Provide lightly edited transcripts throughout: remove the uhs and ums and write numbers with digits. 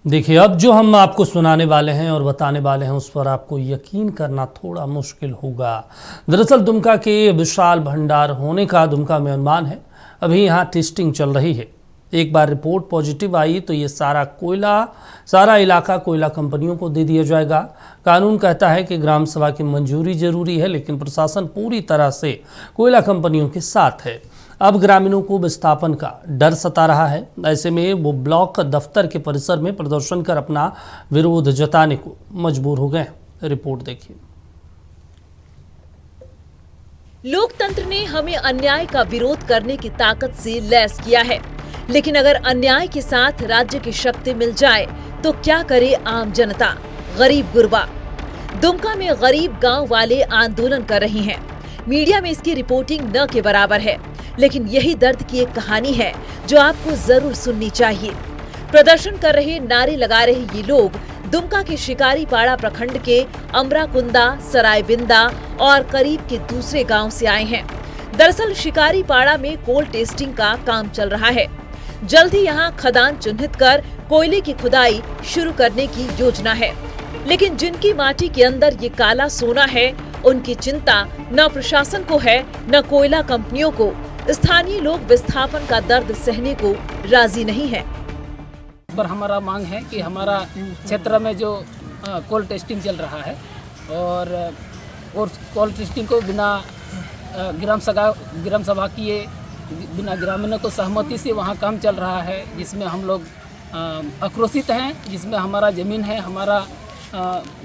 देखिए, अब जो हम आपको सुनाने वाले हैं और बताने वाले हैं उस पर आपको यकीन करना थोड़ा मुश्किल होगा। दरअसल दुमका के विशाल भंडार होने का दुमका में अनुमान है। अभी यहाँ टेस्टिंग चल रही है। एक बार रिपोर्ट पॉजिटिव आई तो ये सारा इलाका कोयला कंपनियों को दे दिया जाएगा। कानून कहता है कि ग्राम सभा की मंजूरी जरूरी है, लेकिन प्रशासन पूरी तरह से कोयला कंपनियों के साथ है। अब ग्रामीणों को विस्थापन का डर सता रहा है। ऐसे में वो ब्लॉक दफ्तर के परिसर में प्रदर्शन कर अपना विरोध जताने को मजबूर हो गए। रिपोर्ट देखिए। लोकतंत्र ने हमें अन्याय का विरोध करने की ताकत से लैस किया है, लेकिन अगर अन्याय के साथ राज्य की शक्ति मिल जाए तो क्या करे आम जनता, गरीब गुरबा। दुमका में गरीब गांव वाले आंदोलन कर रहे हैं। मीडिया में इसकी रिपोर्टिंग न के बराबर है, लेकिन यही दर्द की एक कहानी है जो आपको जरूर सुननी चाहिए। प्रदर्शन कर रहे, नारे लगा रहे ये लोग दुमका के शिकारीपाड़ा प्रखंड के अमराकुंदा, सरायबिंदा और करीब के दूसरे गांव से आए हैं। दरअसल शिकारीपाड़ा में कोल टेस्टिंग का काम चल रहा है। जल्द ही यहाँ खदान चिन्हित कर कोयले की खुदाई शुरू करने की योजना है, लेकिन जिनकी माटी के अंदर ये काला सोना है, उनकी चिंता न प्रशासन को है न कोयला कंपनियों को। स्थानीय लोग विस्थापन का दर्द सहने को राजी नहीं है। पर हमारा मांग है कि हमारा क्षेत्र में जो कोल टेस्टिंग चल रहा है और कोल टेस्टिंग को बिना ग्राम सभा किए, बिना ग्रामीणों को सहमति से वहाँ काम चल रहा है, जिसमें हम लोग आक्रोशित हैं, जिसमें हमारा ज़मीन है, हमारा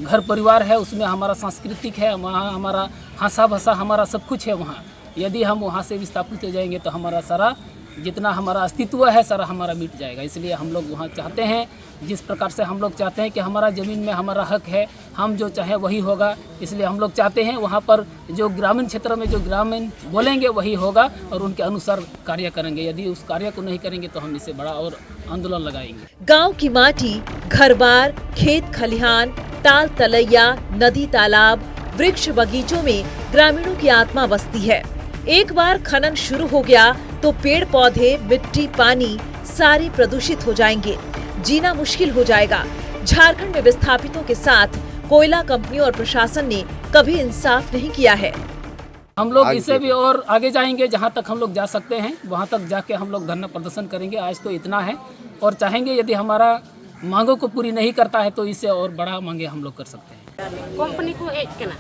घर परिवार है, उसमें हमारा सांस्कृतिक है, वहाँ हमारा भाषा हमारा सब कुछ है। वहाँ यदि हम वहाँ से विस्थापित हो जाएंगे तो हमारा सारा जितना हमारा अस्तित्व है सारा हमारा मिट जाएगा। इसलिए हम लोग वहाँ चाहते हैं, जिस प्रकार से हम लोग चाहते हैं कि हमारा ज़मीन में हमारा हक है, हम जो चाहें वही होगा। इसलिए हम लोग चाहते हैं वहाँ पर जो ग्रामीण क्षेत्र में जो ग्रामीण बोलेंगे वही होगा और उनके अनुसार कार्य करेंगे। यदि उस कार्य को नहीं करेंगे तो हम इससे बड़ा और आंदोलन लगाएंगे। गाँव की माटी, घर बार, खेत खलिहान, ताल तलैया, नदी तालाब, वृक्ष बगीचों में ग्रामीणों की आत्मा बसती है। एक बार खनन शुरू हो गया तो पेड़ पौधे, मिट्टी, पानी सारे प्रदूषित हो जाएंगे, जीना मुश्किल हो जाएगा। झारखंड में विस्थापितों के साथ कोयला कंपनियों और प्रशासन ने कभी इंसाफ नहीं किया है। हम लोग इससे भी और आगे जाएंगे, जहां तक हम लोग जा सकते हैं वहां तक जाके हम लोग धरना प्रदर्शन करेंगे। आज तो इतना है और चाहेंगे यदि हमारा मांगों को पूरी नहीं करता है तो इससे और बड़ा मांगे हम लोग कर सकते हैं। कंपनी को हेज करना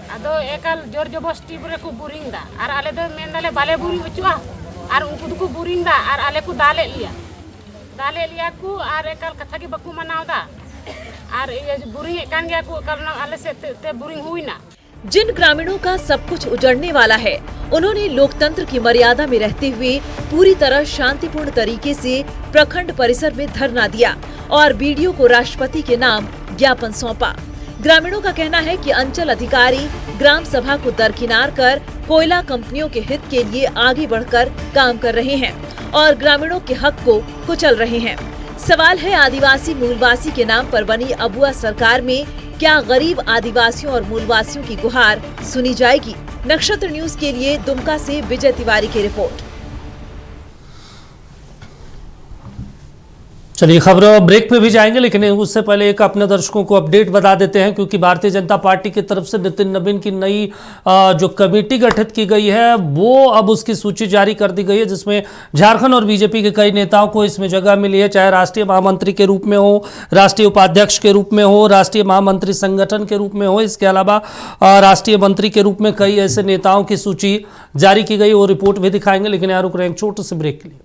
अदो एकल जोर जबरदस्ती बुरे को बुरिंग दा और आले दो मेन दाले बाले बुरिंग उचुआ और उनको दुको बुरिंग दा और आले को दाले लिया को और एकल कथा की बकु मनाव दा और ये बुरिंग कान गया को कल आले से ते बुरिंग हुई ना। जिन ग्रामीणों का सब कुछ उजड़ने वाला है, उन्होंने लोकतंत्र की मर्यादा में रहते हुए पूरी तरह शांतिपूर्ण तरीके से प्रखंड परिसर में धरना दिया और बीडीओ को राष्ट्रपति के नाम ज्ञापन सौंपा। ग्रामीणों का कहना है कि अंचल अधिकारी ग्राम सभा को दरकिनार कर कोयला कंपनियों के हित के लिए आगे बढ़कर काम कर रहे हैं और ग्रामीणों के हक को कुचल रहे हैं। सवाल है, आदिवासी मूलवासी के नाम पर बनी अबुआ सरकार में क्या गरीब आदिवासियों और मूलवासियों की गुहार सुनी जाएगी? नक्षत्र न्यूज के लिए दुमका से विजय तिवारी की रिपोर्ट। चलिए, खबरों ब्रेक पे भी जाएंगे, लेकिन उससे पहले एक अपने दर्शकों को अपडेट बता देते हैं, क्योंकि भारतीय जनता पार्टी की तरफ से नितिन नवीन की नई जो कमेटी गठित की गई है वो अब उसकी सूची जारी कर दी गई है, जिसमें झारखंड और बीजेपी के कई नेताओं को इसमें जगह मिली है, चाहे राष्ट्रीय महामंत्री के रूप में हो, राष्ट्रीय उपाध्यक्ष के रूप में हो, राष्ट्रीय महामंत्री संगठन के रूप में हो। इसके अलावा राष्ट्रीय मंत्री के रूप में कई ऐसे नेताओं की सूची जारी की गई, वो रिपोर्ट भी दिखाएंगे। लेकिन यहाँ रुक रहे हैं छोटे से ब्रेक के लिए।